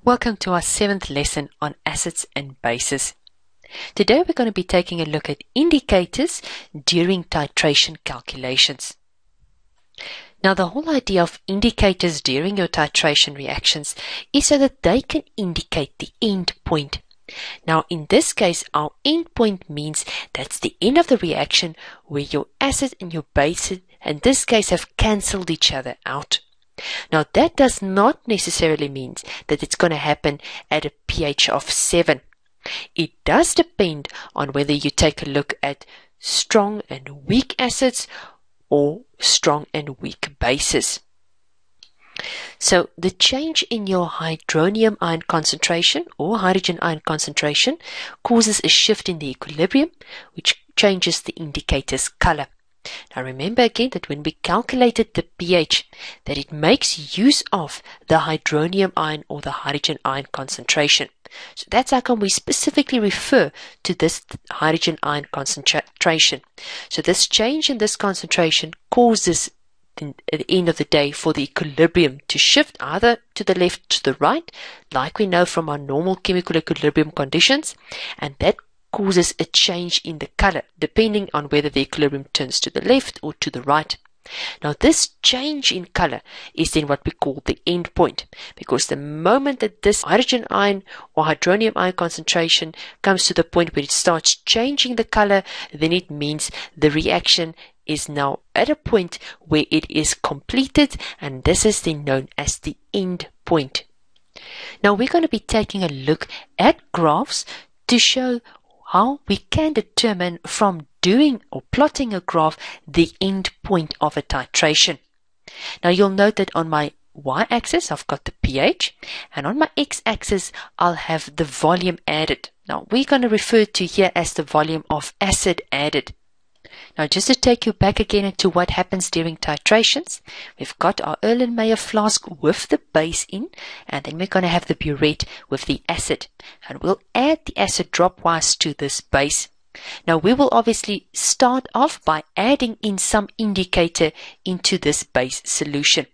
Welcome to our 7th lesson on acids and bases. Today we're going to be taking a look at indicators during titration calculations. Now the whole idea of indicators during your titration reactions is so that they can indicate the end point. Now in this case our end point means that's the end of the reaction where your acid and your base in this case have cancelled each other out. Now that does not necessarily mean that it's going to happen at a pH of 7. It does depend on whether you take a look at strong and weak acids or strong and weak bases. So the change in your hydronium ion concentration or hydrogen ion concentration causes a shift in the equilibrium, which changes the indicator's color. Now remember again that when we calculated the pH, that it makes use of the hydronium ion or the hydrogen ion concentration. So that's how come we specifically refer to this hydrogen ion concentration. So this change in this concentration causes at the end of the day for the equilibrium to shift either to the left or to the right, like we know from our normal chemical equilibrium conditions, and that causes a change in the color depending on whether the equilibrium turns to the left or to the right. Now this change in color is then what we call the end point, because the moment that this hydrogen ion or hydronium ion concentration comes to the point where it starts changing the color, then it means the reaction is now at a point where it is completed, and this is then known as the end point. Now we're going to be taking a look at graphs to show how we can determine from doing or plotting a graph the end point of a titration. Now you'll note that on my y-axis I've got the pH, and on my x-axis I'll have the volume added. Now we're going to refer to here as the volume of acid added. Now just to take you back again into what happens during titrations, we've got our Erlenmeyer flask with the base in, and then we're going to have the burette with the acid, and we'll add the acid dropwise to this base. Now we will obviously start off by adding in some indicator into this base solution,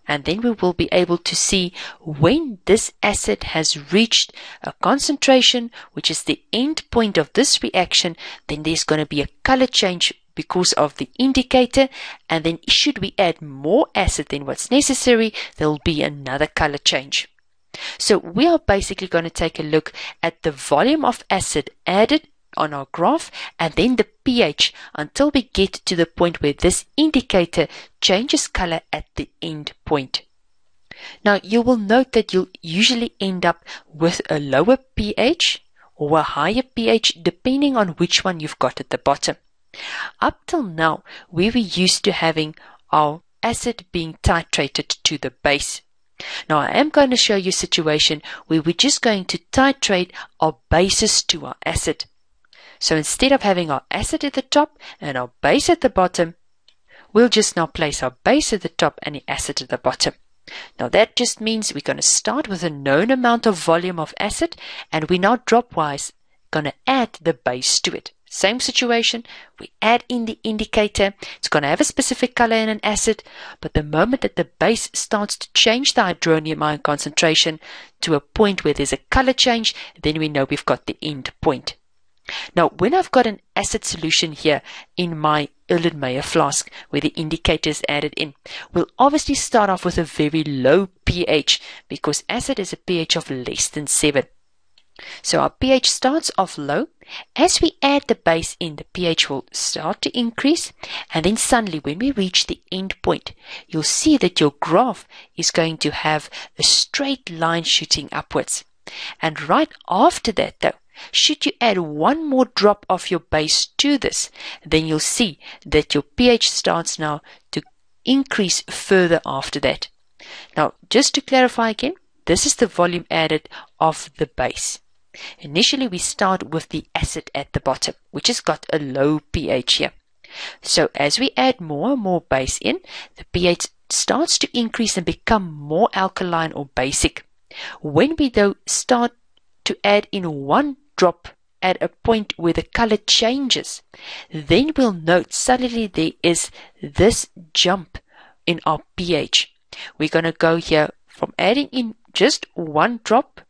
and then we will be able to see when this acid has reached a concentration which is the end point of this reaction, then there's going to be a color change because of the indicator, and then should we add more acid than what's necessary, there will be another color change. So we are basically going to take a look at the volume of acid added on our graph and then the pH until we get to the point where this indicator changes color at the end point. Now you will note that you'll usually end up with a lower pH or a higher pH depending on which one you've got at the bottom. Up till now we were used to having our acid being titrated to the base. Now I am going to show you a situation where we're just going to titrate our bases to our acid. So instead of having our acid at the top and our base at the bottom, we'll just now place our base at the top and the acid at the bottom. Now that just means we're going to start with a known amount of volume of acid, and we're now dropwise going to add the base to it. Same situation, we add in the indicator. It's going to have a specific color in an acid, but the moment that the base starts to change the hydronium ion concentration to a point where there's a color change, then we know we've got the end point. Now, when I've got an acid solution here in my Erlenmeyer flask where the indicator is added in, we'll obviously start off with a very low pH because acid is a pH of less than 7. So our pH starts off low. As we add the base in, the pH will start to increase, and then suddenly when we reach the end point, you'll see that your graph is going to have a straight line shooting upwards. And right after that though, should you add one more drop of your base to this, then you'll see that your pH starts now to increase further after that. Now, just to clarify again, this is the volume added of the base. Initially, we start with the acid at the bottom, which has got a low pH here. So as we add more and more base in, the pH starts to increase and become more alkaline or basic. When we though start to add in one drop at a point where the color changes, then we'll note suddenly there is this jump in our pH. We're going to go here from adding in just one drop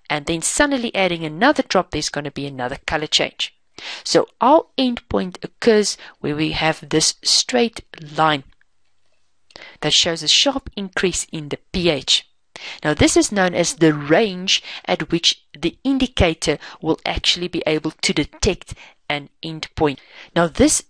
and then suddenly adding another drop, there's going to be another color change. So our endpoint occurs where we have this straight line that shows a sharp increase in the pH. Now this is known as the range at which the indicator will actually be able to detect an endpoint. Now this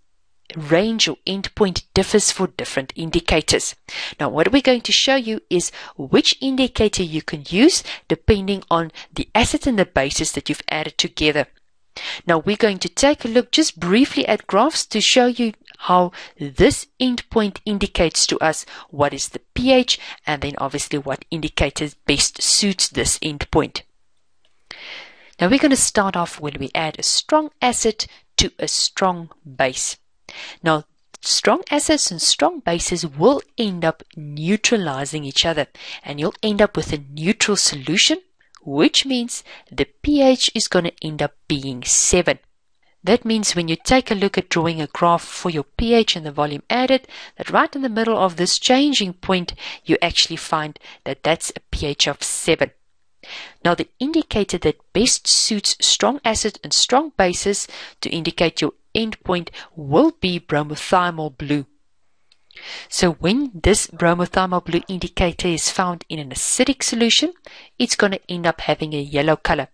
range or endpoint differs for different indicators. Now what we're going to show you is which indicator you can use depending on the acids and the bases that you've added together. Now we're going to take a look just briefly at graphs to show you how this endpoint indicates to us what is the pH and then obviously what indicator best suits this endpoint. Now we're going to start off when we add a strong acid to a strong base. Now strong acids and strong bases will end up neutralizing each other and you'll end up with a neutral solution, which means the pH is going to end up being 7. That means when you take a look at drawing a graph for your pH and the volume added, that right in the middle of this changing point, you actually find that that's a pH of 7. Now the indicator that best suits strong acids and strong bases to indicate your endpoint will be bromothiamyl blue. So when this bromothiamyl blue indicator is found in an acidic solution, it's going to end up having a yellow color.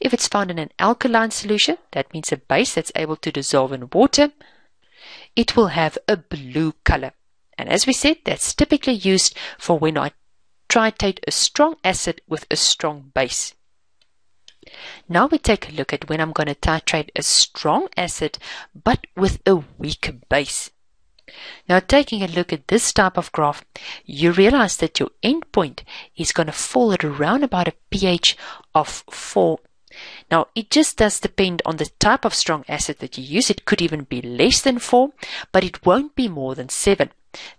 If it's found in an alkaline solution, that means a base that's able to dissolve in water, it will have a blue color. And as we said, that's typically used for when I titrate a strong acid with a strong base. Now we take a look at when I'm going to titrate a strong acid but with a weak base. Now taking a look at this type of graph, you realize that your endpoint is going to fall at around about a pH of 4. Now it just does depend on the type of strong acid that you use. It could even be less than 4, but it won't be more than 7.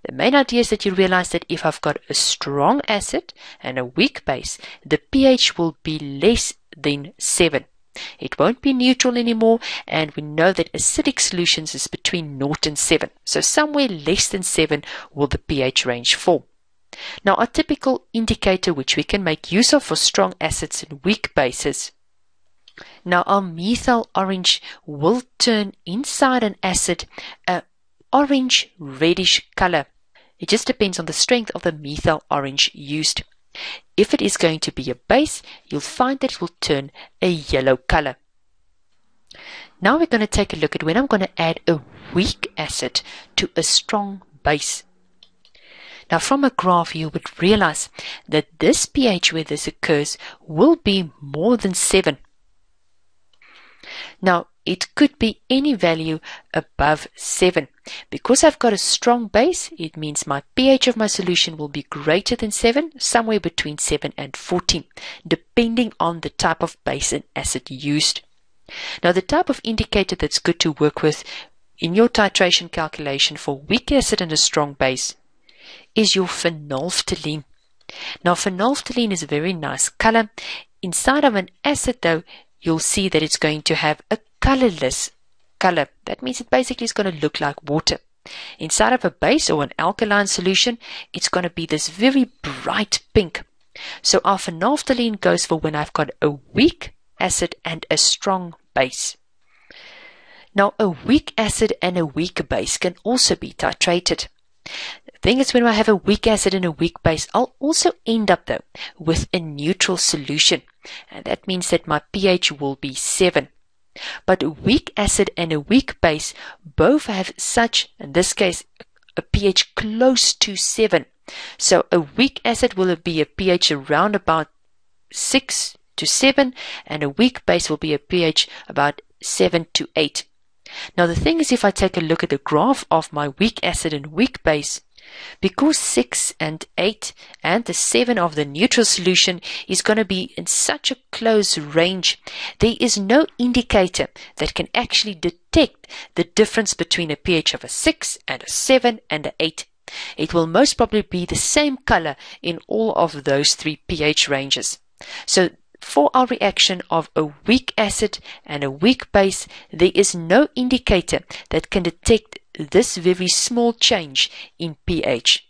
The main idea is that you realize that if I've got a strong acid and a weak base, the pH will be less than 7. It won't be neutral anymore, and we know that acidic solutions is between 0 and 7. So somewhere less than 7 will the pH range fall. Now our typical indicator which we can make use of for strong acids and weak bases. Now our methyl orange will turn inside an acid a orange reddish color. It just depends on the strength of the methyl orange used. If it is going to be a base, you'll find that it will turn a yellow color. Now we're going to take a look at when I'm going to add a weak acid to a strong base. Now from a graph you would realize that this pH where this occurs will be more than 7. Now it could be any value above 7. Because I've got a strong base, it means my pH of my solution will be greater than 7, somewhere between 7 and 14, depending on the type of base and acid used. Now the type of indicator that's good to work with in your titration calculation for weak acid and a strong base is your phenolphthalein. Now phenolphthalein is a very nice color. Inside of an acid though, you'll see that it's going to have a colorless color. That means it basically is going to look like water. Inside of a base or an alkaline solution, it's going to be this very bright pink. So our phenolphthalein goes for when I've got a weak acid and a strong base. Now a weak acid and a weak base can also be titrated. The thing is, when I have a weak acid and a weak base, I'll also end up though with a neutral solution. And that means that my pH will be 7. But a weak acid and a weak base both have such, in this case, a pH close to 7. So a weak acid will be a pH around about 6 to 7, and a weak base will be a pH about 7 to 8. Now the thing is, if I take a look at the graph of my weak acid and weak base, because 6 and 8 and the 7 of the neutral solution is going to be in such a close range, there is no indicator that can actually detect the difference between a pH of a 6 and a 7 and an 8. It will most probably be the same color in all of those 3 pH ranges. So for our reaction of a weak acid and a weak base, there is no indicator that can detect this very small change in pH.